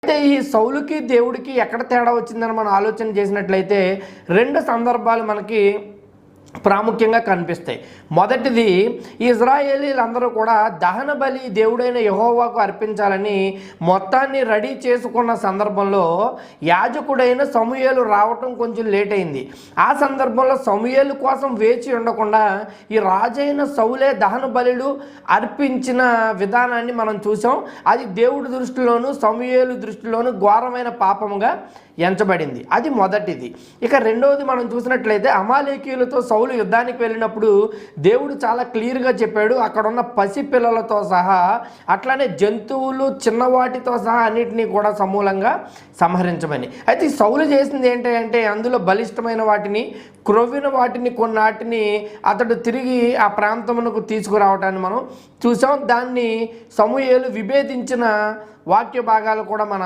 అయితే ఈ సౌలుకి దేవుడికి ఎక్కడ తేడా వచ్చిందని మనం ఆలోచన చేసినట్లయితే 2 సందర్భాలు మనకి ప్రాముఖ్యంగా కనిపిస్తాయి. మొదటిది, ఇజ్రాయేలీలందరూ కూడా దహన బలి దేవుడైన యెహోవాకు అర్పించాలని మొత్తాన్ని రెడీ చేసుకున్న సందర్భంలో యాజకుడైన సమూయేలు రావటం కొంచెం లేట్ అయింది. ఆ సందర్భంలో సమూయేలు కోసం వేచి ఉండకుండా ఈ రాజైన సౌలే దహన బలులు అర్పించిన విధానాన్ని మనం చూసాం. అది దేవుడి దృష్టిలోనూ సమూయేలు దృష్టిలోనూ ఘోరమైన పాపముగా ఎంచబడింది. అది మొదటిది. ఇక రెండవది మనం చూసినట్లయితే అమాలేకీయులతో సౌలు యుద్ధానికి వెళ్ళినప్పుడు దేవుడు చాలా క్లియర్గా చెప్పాడు, అక్కడ ఉన్న పసిపిల్లలతో సహా అట్లానే జంతువులు చిన్నవాటితో సహా అన్నిటినీ కూడా సమూలంగా సంహరించమని. అయితే సౌలు చేసింది ఏంటంటే అందులో బలిష్టమైన వాటిని, క్రొవ్విన వాటిని కొన్నాటిని అతడు తిరిగి ఆ ప్రాంతమునకు తీసుకురావటాన్ని మనం చూసాం. దాన్ని సమూయేలు విభేదించిన వాక్య భాగాలు కూడా మనం